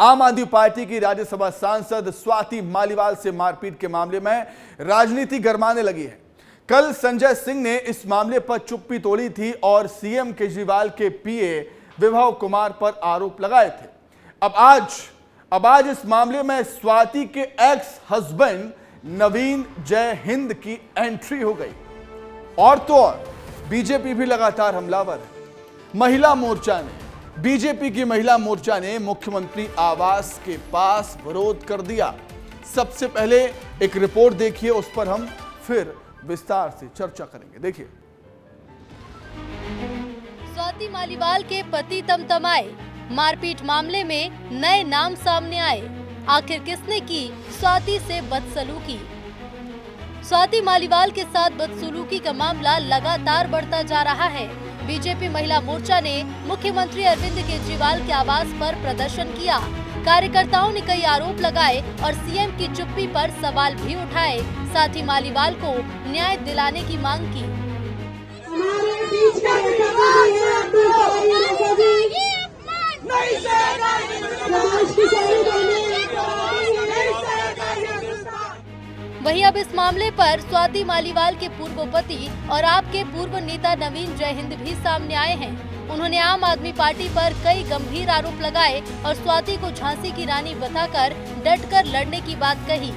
आम आदमी पार्टी की राज्यसभा सांसद स्वाति मालीवाल से मारपीट के मामले में राजनीति गरमाने लगी है। कल संजय सिंह ने इस मामले पर चुप्पी तोड़ी थी और सीएम केजरीवाल के पीए विभव कुमार पर आरोप लगाए थे। अब आज इस मामले में स्वाति के एक्स हस्बैंड नवीन जय हिंद की एंट्री हो गई। और तो और बीजेपी भी लगातार हमलावर है। बीजेपी की महिला मोर्चा ने मुख्यमंत्री आवास के पास विरोध कर दिया। सबसे पहले एक रिपोर्ट देखिए, उस पर हम फिर विस्तार से चर्चा करेंगे। देखिए, स्वाति मालीवाल के पति तमतमाए, मारपीट मामले में नए नाम सामने आए। आखिर किसने की स्वाति से बदसलूकी? स्वाति मालीवाल के साथ बदसलूकी का मामला लगातार बढ़ता जा रहा है। बीजेपी महिला मोर्चा ने मुख्यमंत्री अरविंद केजरीवाल के आवास पर प्रदर्शन किया। कार्यकर्ताओं ने कई आरोप लगाए और सीएम की चुप्पी पर सवाल भी उठाए। साथ ही मालीवाल को न्याय दिलाने की मांग की। वहीं अब इस मामले पर स्वाति मालीवाल के पूर्व पति और आपके पूर्व नेता नवीन जय हिंद भी सामने आए हैं। उन्होंने आम आदमी पार्टी पर कई गंभीर आरोप लगाए और स्वाति को झांसी की रानी बताकर डटकर लड़ने की बात कही।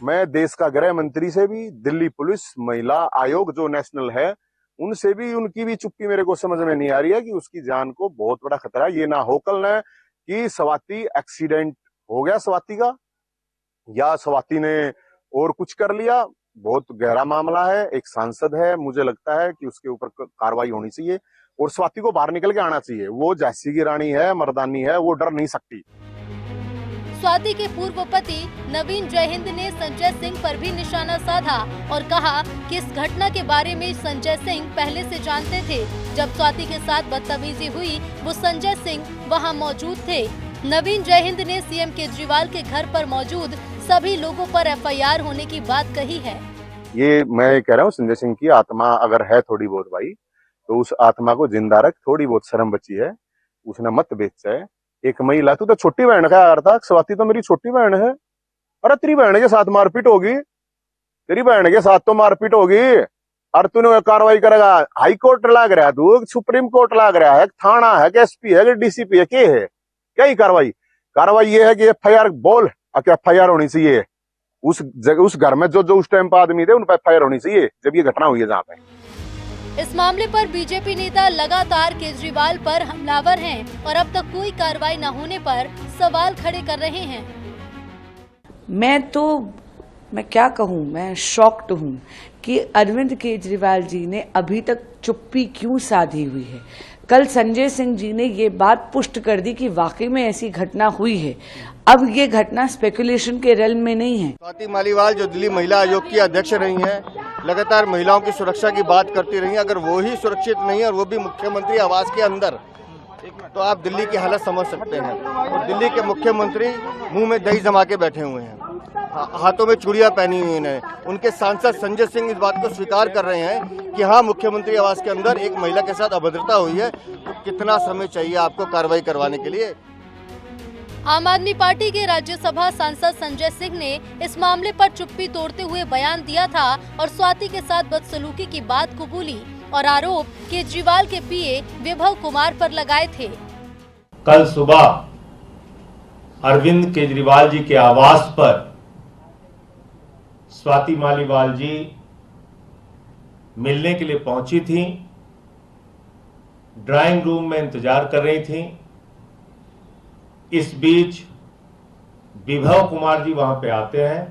मैं देश का गृह मंत्री से भी, दिल्ली पुलिस महिला आयोग जो नेशनल है, उनसे भी उनकी भी चुप्पी मेरे को समझ में नहीं आ रही है कि उसकी जान को बहुत बड़ा खतरा है। ये ना हो कल न कि स्वाति एक्सीडेंट हो गया स्वाति का, या स्वाति ने और कुछ कर लिया। बहुत गहरा मामला है, एक सांसद है, मुझे लगता है कि उसके ऊपर कार्रवाई होनी चाहिए और स्वाति को बाहर निकल के आना चाहिए। वो झांसी की रानी है, मर्दानी है, वो डर नहीं सकती। स्वाति के पूर्व पति नवीन जय हिंद ने संजय सिंह पर भी निशाना साधा और कहा कि इस घटना के बारे में संजय सिंह पहले से जानते थे। जब स्वाति के साथ बदतमीजी हुई, वो संजय सिंह वहां मौजूद थे। नवीन जय हिंद ने सीएम केजरीवाल के घर पर मौजूद सभी लोगों पर एफआईआर होने की बात कही है। ये मैं कह रहा हूँ, संजय सिंह की आत्मा अगर है थोड़ी बहुत भाई, तो उस आत्मा को जिंदा रख। थोड़ी बहुत शर्म बची है, उसने मत बेच है। एक महिला, तू तो छोटी बहन का यार था, स्वाति तो मेरी छोटी बहन है। अरे तेरी बहन के साथ मारपीट होगी, तेरी बहन के साथ तो मारपीट होगी और तूने कार्रवाई करेगा। हाई कोर्ट लाग रहा है, तू सुप्रीम कोर्ट लाग रहा है, थाना है, एसपी है, डीसीपी है, क्या है? क्या ही कार्रवाई ये है कि एफआईआर बोल, एफआईआर होनी चाहिए उस घर में जो उस टाइम पे आदमी थे, उन पर एफआईआर होनी चाहिए जब ये घटना हुई है जहाँ पे। इस मामले पर बीजेपी नेता लगातार केजरीवाल पर हमलावर हैं और अब तक कोई कार्रवाई न होने पर सवाल खड़े कर रहे हैं। मैं क्या कहूँ, मैं शॉक्ड हूँ कि अरविंद केजरीवाल जी ने अभी तक चुप्पी क्यों साधी हुई है। कल संजय सिंह जी ने ये बात पुष्ट कर दी कि वाकई में ऐसी घटना हुई है। अब ये घटना स्पेकुलेशन के रेल में नहीं है। स्वाति मालीवाल जो दिल्ली महिला आयोग की अध्यक्ष रही हैं, लगातार महिलाओं की सुरक्षा की बात करती रही हैं। अगर वो ही सुरक्षित नहीं है और वो भी मुख्यमंत्री आवास के अंदर, तो आप दिल्ली की हालत समझ सकते हैं। और दिल्ली के मुख्यमंत्री मुंह में दही जमा के बैठे हुए हैं, हाथों में चूड़ियां पहनी हुई हैं। उनके सांसद संजय सिंह इस बात को स्वीकार कर रहे हैं कि हाँ, मुख्यमंत्री आवास के अंदर एक महिला के साथ अभद्रता हुई है। तो कितना समय चाहिए आपको कार्रवाई करवाने के लिए? आम आदमी पार्टी के राज्यसभा सांसद संजय सिंह ने इस मामले पर चुप्पी तोड़ते हुए बयान दिया था और स्वाति के साथ बदसलूकी की बात कबूली और आरोप केजरीवाल के पीए विभव कुमार पर लगाए थे। कल सुबह अरविंद केजरीवाल जी के आवास पर स्वाति मालीवाल जी मिलने के लिए पहुंची थी। ड्राइंग रूम में इंतजार कर रही थी। इस बीच विभव कुमार जी वहां पे आते हैं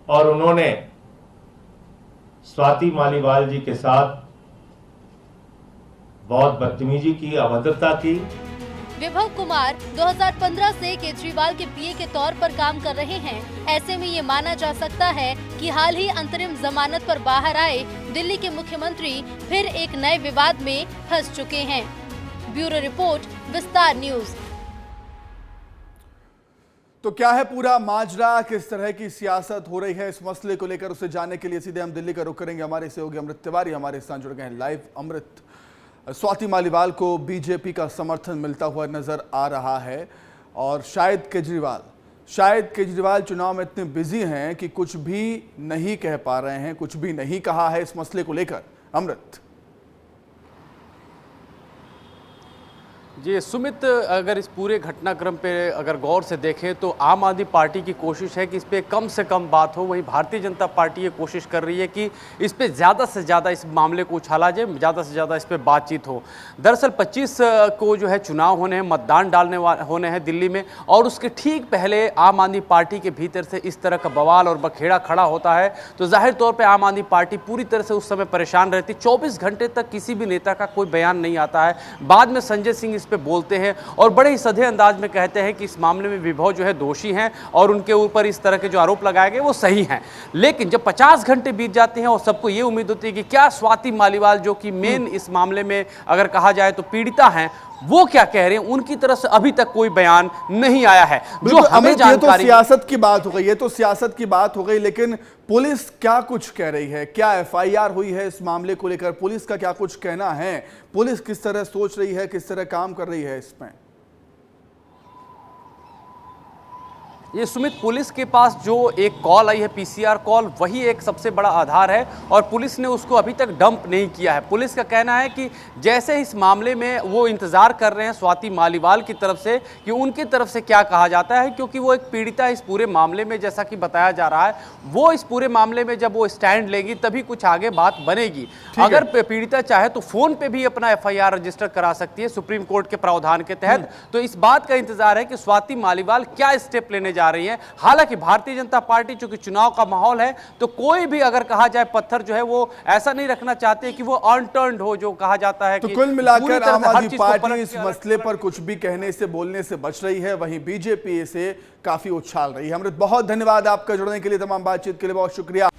और उन्होंने स्वाति मालीवाल जी के साथ बहुत बदतमीजी की, अभद्रता की। विभव कुमार 2015 से केजरीवाल के पीए के तौर पर काम कर रहे हैं। ऐसे में ये माना जा सकता है कि हाल ही अंतरिम जमानत पर बाहर आए दिल्ली के मुख्यमंत्री फिर एक नए विवाद में फंस चुके हैं। ब्यूरो रिपोर्ट, विस्तार न्यूज। तो क्या है पूरा माजरा, किस तरह की सियासत हो रही है इस मसले को लेकर, उसे जानने के लिए सीधे हम दिल्ली का रुख करेंगे। हमारे सहयोगी अमृत तिवारी हमारे साथ जुड़ गए हैं लाइव। अमृत, स्वाति मालीवाल को बीजेपी का समर्थन मिलता हुआ नजर आ रहा है। और शायद केजरीवाल चुनाव में इतने बिजी हैं कि कुछ भी नहीं कह पा रहे हैं, कुछ भी नहीं कहा है इस मसले को लेकर। अमृत जी सुमित, अगर इस पूरे घटनाक्रम पे अगर गौर से देखें तो आम आदमी पार्टी की कोशिश है कि इस पे कम से कम बात हो, वहीं भारतीय जनता पार्टी ये कोशिश कर रही है कि इस पे ज़्यादा से ज़्यादा इस मामले को उछाला जाए, ज़्यादा से ज़्यादा इस पे बातचीत हो। दरअसल 25 को जो है चुनाव होने हैं, मतदान होने हैं दिल्ली में, और उसके ठीक पहले आम आदमी पार्टी के भीतर से इस तरह का बवाल और बखेड़ा खड़ा होता है तो जाहिर तौर पर आम आदमी पार्टी पूरी तरह से उस समय परेशान रहती। 24 घंटे तक किसी भी नेता का कोई बयान नहीं आता है। बाद में संजय सिंह पे बोलते हैं और बड़े ही सधे अंदाज में कहते हैं कि इस मामले में विभव जो है दोषी हैं और उनके ऊपर इस तरह के जो आरोप लगाए गए वो सही हैं। लेकिन जब 50 घंटे बीत जाते हैं और सबको ये उम्मीद होती है कि क्या स्वाति मालीवाल, जो कि मेन इस मामले में अगर कहा जाए तो पीड़िता हैं, वो क्या कह रहे हैं, उनकी तरफ से अभी तक कोई बयान नहीं आया है। जो हमें जानकारी, तो सियासत की बात हो गई, ये तो सियासत की बात हो गई, लेकिन पुलिस क्या कुछ कह रही है? क्या एफआईआर हुई है इस मामले को लेकर? पुलिस का क्या कुछ कहना है? पुलिस किस तरह सोच रही है, किस तरह काम कर रही है इसमें? ये सुमित, पुलिस के पास जो एक कॉल आई है, पीसीआर कॉल, वही एक सबसे बड़ा आधार है और पुलिस ने उसको अभी तक डंप नहीं किया है। पुलिस का कहना है कि जैसे इस मामले में वो इंतजार कर रहे हैं स्वाति मालीवाल की तरफ से कि उनकी तरफ से क्या कहा जाता है, क्योंकि वो एक पीड़िता इस पूरे मामले में, जैसा कि बताया जा रहा है, वो इस पूरे मामले में जब वो स्टैंड लेगी तभी कुछ आगे बात बनेगी। अगर पीड़िता चाहे तो फोन पे भी अपना एफआईआर रजिस्टर करा सकती है सुप्रीम कोर्ट के प्रावधान के तहत। तो इस बात का इंतजार है कि स्वाति मालीवाल क्या स्टेप लेने जा रही है। हालांकि भारतीय जनता पार्टी, चूंकि चुनाव का माहौल है, तो कोई भी अगर कहा जाए पत्थर जो है वो ऐसा नहीं रखना चाहते कि वो अनटर्न्ड हो, जो कहा जाता है। तो कुल मिलाकर आम आदमी पार्टी इस मसले पर कुछ भी कहने से, बोलने से बच रही है, वहीं बीजेपी इसे काफी उछाल रही है। अमृत, बहुत धन्यवाद आपका जुड़ने के लिए, तमाम बातचीत के लिए बहुत शुक्रिया।